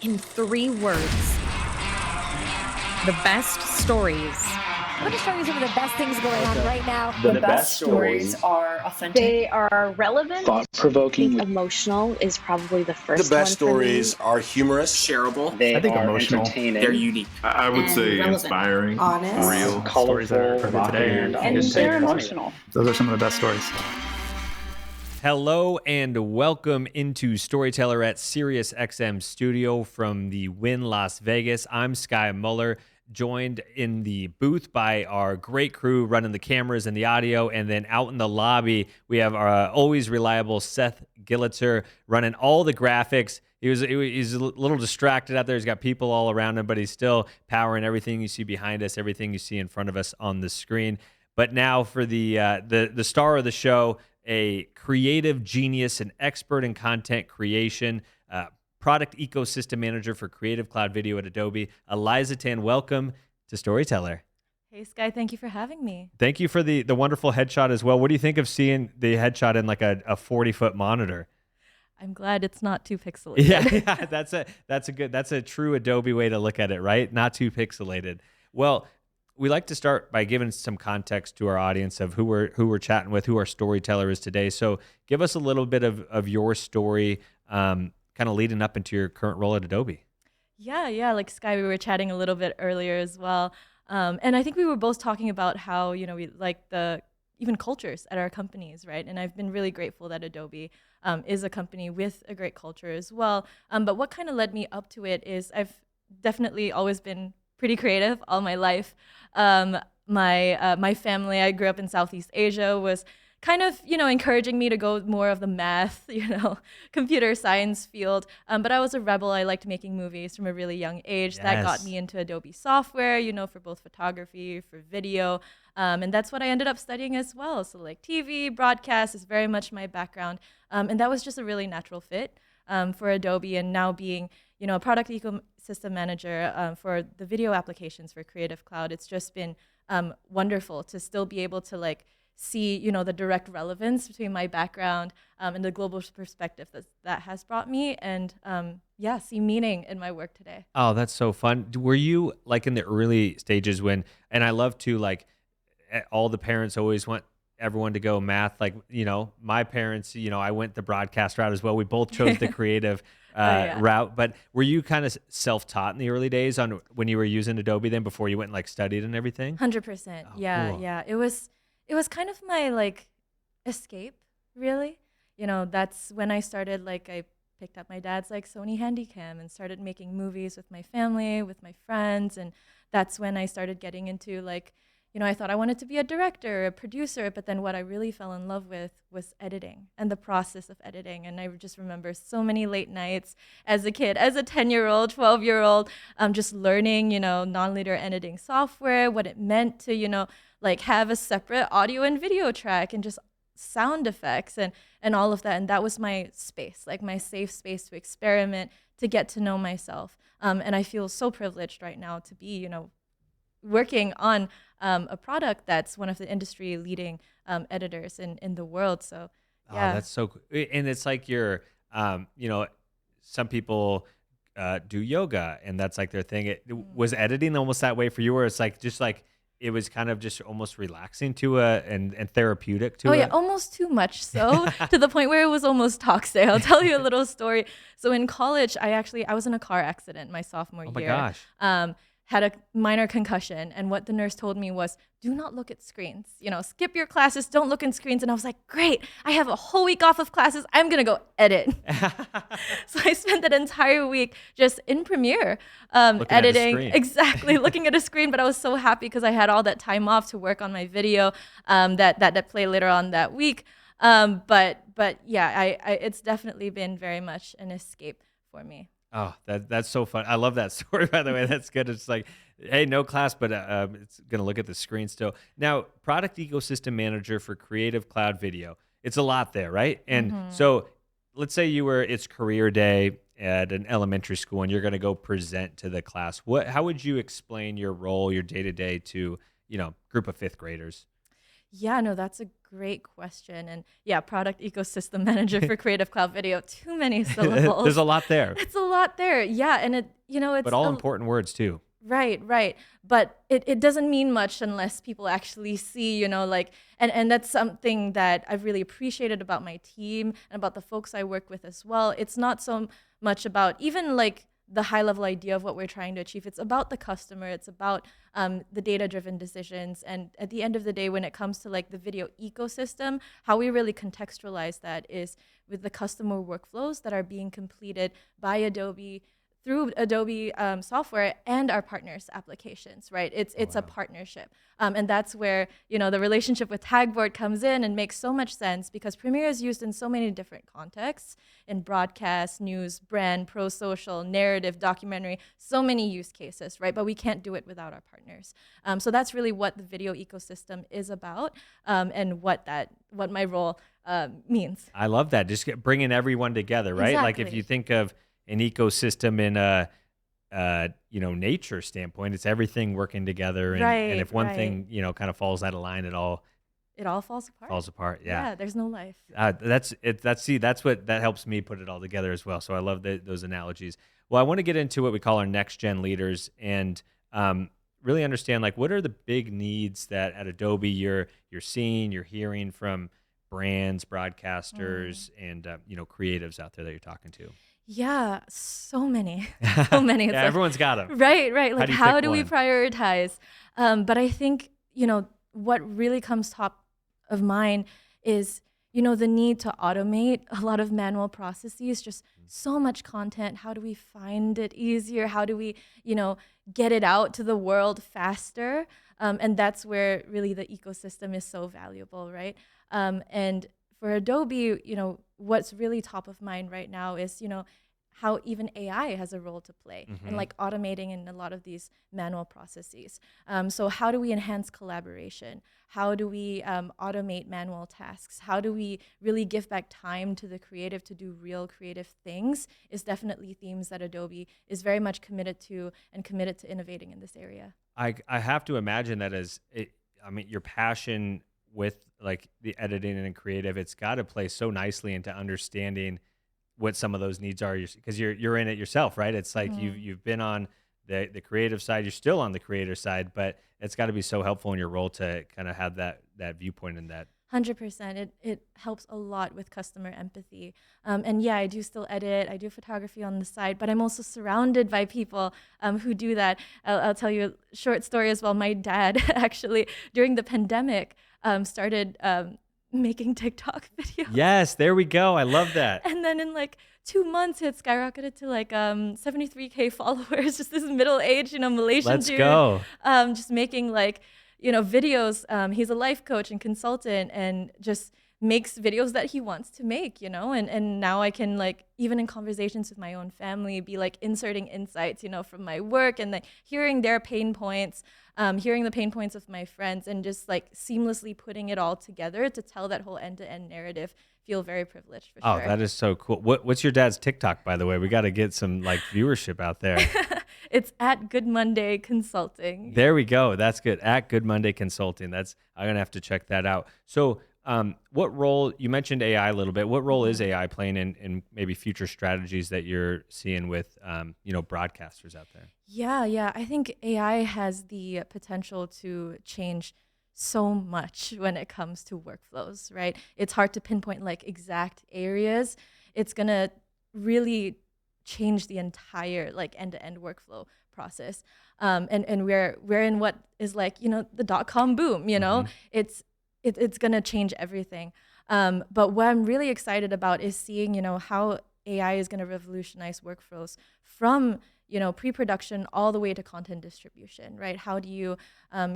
in 3 words, the best stories. What are stories of the best things going on right now? The best stories are authentic. They are relevant. thought-provoking. Emotional is probably the first The one best for me. stories are humorous. Shareable. They I think are emotional. entertaining. They're unique. I would And say relevant. inspiring, Honest. real Colorful, stories that are good today. and they're emotional. Those are some of the best stories. Hello and welcome into Storyteller at SiriusXM Studio from the Wynn Las Vegas. I'm Sky Muller, joined in the booth by our great crew running the cameras and the audio, and then out in the lobby we have our always reliable Seth Gillitzer running all the graphics. He's a little distracted out there. He's got people all around him, but he's still powering everything you see behind us, everything you see in front of us on the screen. But now for the star of the show, a creative genius, an expert in content creation, product ecosystem manager for Creative Cloud Video at Adobe, Eliza Tan. Welcome to Storyteller. Hey, Sky. Thank you for having me. Thank you for the wonderful headshot as well. What do you think of seeing the headshot in like a 40-foot monitor? I'm glad it's not too pixelated. Yeah, that's a true Adobe way to look at it, right? Not too pixelated. Well, we like to start by giving some context to our audience of who we're chatting with, who our storyteller is today. So give us a little bit of your story, kind of leading up into your current role at Adobe. Yeah. Like Sky, we were chatting a little bit earlier as well. And I think we were both talking about how, we like the even cultures at our companies, right? And I've been really grateful that Adobe is a company with a great culture as well. But what kind of led me up to it is I've definitely always been pretty creative all my life. My family, I grew up in Southeast Asia, was kind of, encouraging me to go more of the math, computer science field. But I was a rebel. I liked making movies from a really young age. Yes. That got me into Adobe software, for both photography, for video. And that's what I ended up studying as well. So like TV, broadcast is very much my background. And that was just a really natural fit for Adobe. And now being, a product ecosystem manager for the video applications for Creative Cloud, it's just been wonderful to still be able to see, the direct relevance between my background and the global perspective that has brought me, and see meaning in my work today. Oh, that's so fun. Were you in the early stages when, and I love to all the parents always want everyone to go math, my parents, I went the broadcast route as well. We both chose the creative route, but were you kind of self-taught in the early days on when you were using Adobe then before you went and studied and everything? 100%. Oh, Yeah. cool. Yeah. It was kind of my escape, really. That's when I started, I picked up my dad's Sony Handycam and started making movies with my family, with my friends. And that's when I started getting into I thought I wanted to be a director, a producer, but then what I really fell in love with was editing and the process of editing. And I just remember so many late nights as a kid, as a 10-year-old, 12-year-old, just learning, non-linear editing software, what it meant to, have a separate audio and video track and just sound effects and all of that. And that was my space, my safe space to experiment, to get to know myself. And I feel so privileged right now to be, working on a product that's one of the industry leading editors in the world. So, yeah. Oh, that's so cool. And it's you're, some people do yoga and that's their thing. Was editing almost that way for you, where it's it was kind of just almost relaxing to and therapeutic to Oh yeah, almost too much so to the point where it was almost toxic. I'll tell you a little story. So in college, I was in a car accident my sophomore year. Oh my gosh. Had a minor concussion, and what the nurse told me was, do not look at screens. Skip your classes, don't look at screens. And I was like, great, I have a whole week off of classes. I'm gonna go edit. So I spent that entire week just in Premiere editing, exactly, looking at a screen. But I was so happy because I had all that time off to work on my video that play later on that week. But yeah, it's definitely been very much an escape for me. Oh, that's so fun. I love that story, by the way. That's good. It's hey, no class, but it's going to look at the screen still. Now, product ecosystem manager for Creative Cloud Video. It's a lot there, right? And so let's say it's career day at an elementary school and you're going to go present to the class. How would you explain your role, your day-to-day to, group of fifth graders? Yeah, no, that's a great question. And yeah, product ecosystem manager for Creative Cloud Video. Too many syllables. There's a lot there. It's a lot there. Yeah, and it's But all important words too. Right. But it doesn't mean much unless people actually see, and that's something that I've really appreciated about my team and about the folks I work with as well. It's not so much about even like the high level idea of what we're trying to achieve. It's about the customer. It's about the data-driven decisions. And at the end of the day, when it comes to like the video ecosystem, how we really contextualize that is with the customer workflows that are being completed by Adobe through Adobe software and our partners' applications, right? It's a partnership. And that's where, the relationship with Tagboard comes in and makes so much sense because Premiere is used in so many different contexts, in broadcast, news, brand, pro-social, narrative, documentary, so many use cases, right? But we can't do it without our partners. So that's really what the video ecosystem is about and what my role means. I love that. Just bringing everyone together, right? Exactly. Like if you think of an ecosystem in a nature standpoint, it's everything working together, and if one thing kind of falls out of line, it all falls apart. Falls apart. Yeah, there's no life. That's what that helps me put it all together as well. So I love those analogies. Well, I want to get into what we call our next gen leaders and really understand like what are the big needs that at Adobe you're seeing, you're hearing from brands, broadcasters, and creatives out there that you're talking to. Yeah, so many. So many. Yeah, everyone's got them. Right. Like, how do we one? prioritize? But I think, what really comes top of mind is, the need to automate a lot of manual processes, just so much content. How do we find it easier? How do we, get it out to the world faster? And that's where really the ecosystem is so valuable, right? And for Adobe, what's really top of mind right now is, how even AI has a role to play in like automating in a lot of these manual processes. So how do we enhance collaboration? How do we automate manual tasks? How do we really give back time to the creative to do real creative things is definitely themes that Adobe is very much committed to and committed to innovating in this area. I have to imagine that your passion with like the editing and creative, it's got to play so nicely into understanding what some of those needs are because you're in it yourself, right? It's like you've been on the creative side, you're still on the creator side, but it's got to be so helpful in your role to kind of have that viewpoint and that. 100%. It helps a lot with customer empathy. And yeah, I do still edit. I do photography on the side, but I'm also surrounded by people who do that. I'll tell you a short story as well. My dad actually, during the pandemic, started making TikTok videos. Yes, there we go. I love that. And then in like 2 months, it skyrocketed to like 73K followers. Just this middle-aged, Malaysian Let's dude. go. Just making like, videos. He's a life coach and consultant and just makes videos that he wants to make, and now I can like, even in conversations with my own family, be like inserting insights, from my work and like hearing their pain points, hearing the pain points of my friends and just like seamlessly putting it all together to tell that whole end-to-end narrative. Feel very privileged for sure. Oh, that is so cool. What's your dad's TikTok, by the way? We got to get some like viewership out there. It's at Good Monday Consulting. There we go. That's good. At Good Monday Consulting. I'm going to have to check that out. So what role, you mentioned AI a little bit, what role is AI playing in maybe future strategies that you're seeing with, broadcasters out there? Yeah. I think AI has the potential to change so much when it comes to workflows, right? It's hard to pinpoint like exact areas. It's going to really change the entire like end-to-end workflow process. And we're in what is like, the .com boom, it's going to change everything. But what I'm really excited about is seeing, how AI is going to revolutionize workflows from, pre-production all the way to content distribution, right? How do you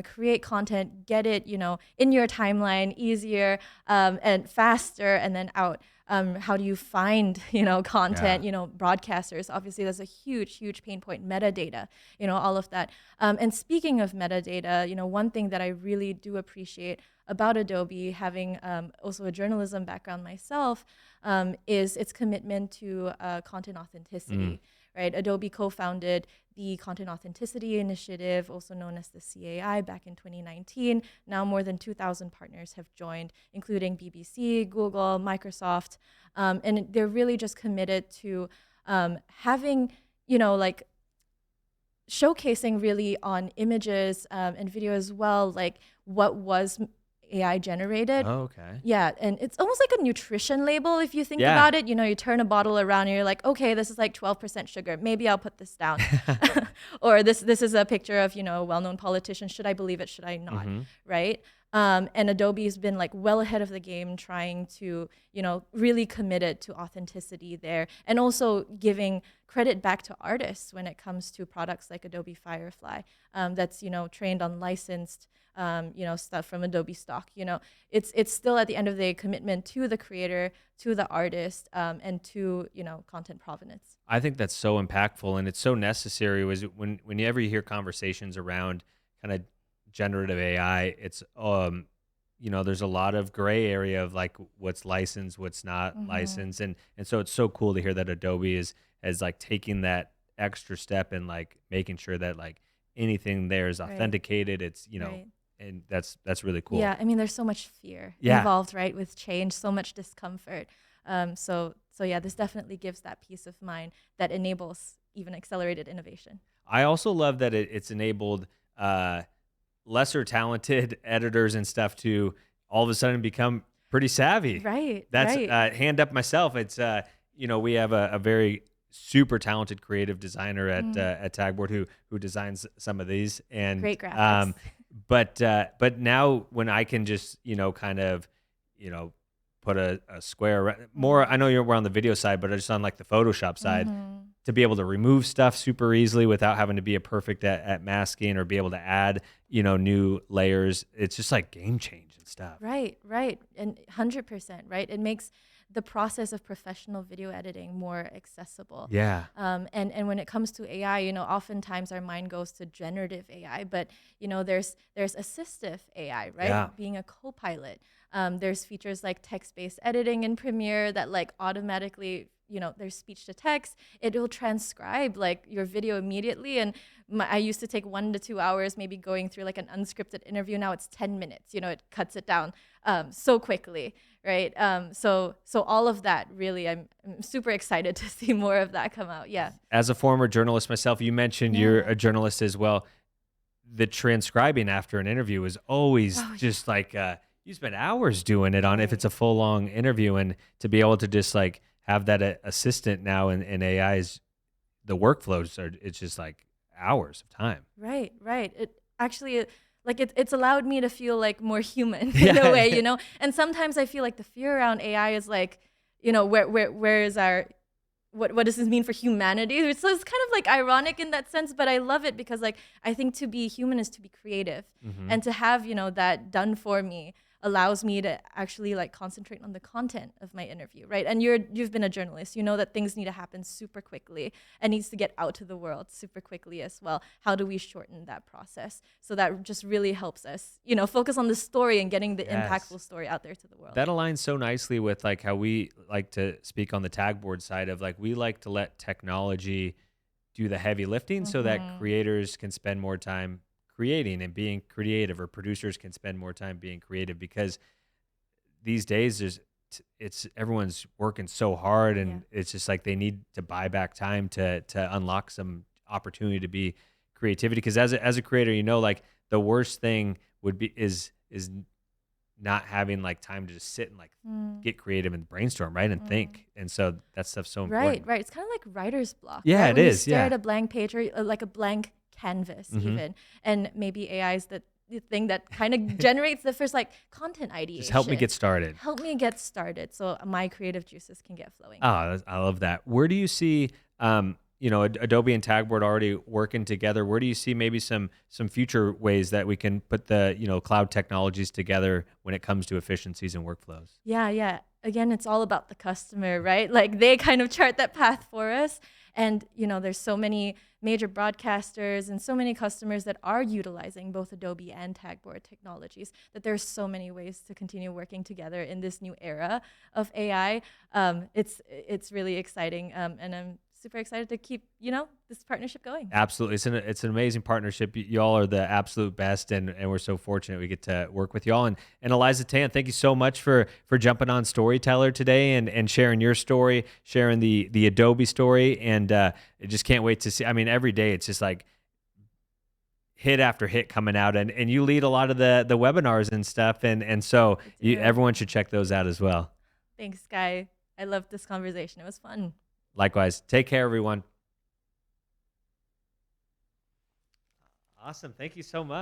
create content, get it, in your timeline easier and faster and then out? How do you find, content, broadcasters? Obviously, that's a huge pain point, metadata, all of that. And speaking of metadata, one thing that I really do appreciate about Adobe, having also a journalism background myself, is its commitment to content authenticity, right? Adobe co-founded the Content Authenticity Initiative, also known as the CAI, back in 2019. Now more than 2,000 partners have joined, including BBC, Google, Microsoft, and they're really just committed to having, like showcasing really on images and video as well, like what was AI generated. Oh, okay. Yeah, and it's almost like a nutrition label if you think Yeah. about it. You turn a bottle around and you're like, okay, this is like 12% sugar. Maybe I'll put this down. Or this is a picture of, a well-known politician. Should I believe it? Should I not? Right? And Adobe's been like well ahead of the game, trying to, really committed to authenticity there, and also giving credit back to artists when it comes to products like Adobe Firefly, that's, trained on licensed, stuff from Adobe stock. It's still at the end of the day commitment to the creator, to the artist, and to, content provenance. I think that's so impactful, and it's so necessary. Was whenever you hear conversations around kind of generative AI, it's there's a lot of gray area of like what's licensed, what's not licensed, and so it's so cool to hear that Adobe is like taking that extra step and like making sure that like anything there is authenticated. It's and that's really cool. Yeah, I mean, there's so much fear Yeah. involved, right, with change, so much discomfort. So yeah, this definitely gives that peace of mind that enables even accelerated innovation. I also love that it's enabled lesser talented editors and stuff to all of a sudden become pretty savvy. Right. That's right. hand up myself. It's we have a very super talented creative designer at Tagboard who designs some of these, and Great graphics. But now when I can just kind of put a square more, I know we're on the video side, but just on like the Photoshop side, to be able to remove stuff super easily without having to be a perfect at masking or be able to add new layers. It's just like game changing stuff. Right, and 100%, right? It makes the process of professional video editing more accessible. Yeah. And when it comes to AI, oftentimes our mind goes to generative AI, but there's assistive AI, right? Yeah. Being a co-pilot. There's features like text-based editing in Premiere that like automatically, there's speech to text. It will transcribe like your video immediately. And I used to take 1 to 2 hours maybe going through like an unscripted interview. Now it's 10 minutes. It cuts it down so quickly, right? So all of that, really, I'm super excited to see more of that come out. Yeah. As a former journalist myself, you mentioned you're a journalist as well. The transcribing after an interview is always just like you spend hours doing it on if it's a full long interview, and to be able to just like have that assistant now in AI is the workflows it's just like hours of time. Right. It actually, like it's allowed me to feel like more human in a way, And sometimes I feel like the fear around AI is like, where is our, what does this mean for humanity? So it's kind of like ironic in that sense, but I love it because like I think to be human is to be creative, and to have that done for me allows me to actually like concentrate on the content of my interview, right? And you've been a journalist, that things need to happen super quickly and needs to get out to the world super quickly as well. How do we shorten that process? So that just really helps us, focus on the story and getting the impactful story out there to the world. That aligns so nicely with like how we like to speak on the Tagboard side of like, we like to let technology do the heavy lifting so that creators can spend more time creating and being creative, or producers can spend more time being creative, because these days it's everyone's working so hard, and it's just like they need to buy back time to unlock some opportunity to be creativity. Because as a creator, like the worst thing would be is not having like time to just sit and like get creative and brainstorm, right, and think. And so that stuff's so important. Right. It's kind of like writer's block. Yeah, right? it When is. You stare Yeah. at a blank page, or like a blank canvas even, and maybe AI is the thing that kind of generates the first like content ideation. Just help me get started. So my creative juices can get flowing. Oh, I love that. Where do you see Adobe and Tagboard already working together? Where do you see maybe some future ways that we can put the cloud technologies together when it comes to efficiencies and workflows? Yeah. Again, it's all about the customer, right? Like they kind of chart that path for us. And, there's so many major broadcasters and so many customers that are utilizing both Adobe and Tagboard technologies, that there's so many ways to continue working together in this new era of AI. It's really exciting. And I'm super excited to keep, this partnership going. Absolutely. It's an amazing partnership. Y'all are the absolute best, and we're so fortunate we get to work with y'all. And Eliza Tan, thank you so much for jumping on Storyteller today and sharing your story, sharing the Adobe story. And I just can't wait to see. I mean, every day it's just like hit after hit coming out, and you lead a lot of the webinars and stuff. And so everyone should check those out as well. Thanks, Sky. I loved this conversation. It was fun. Likewise. Take care, everyone. Awesome. Thank you so much.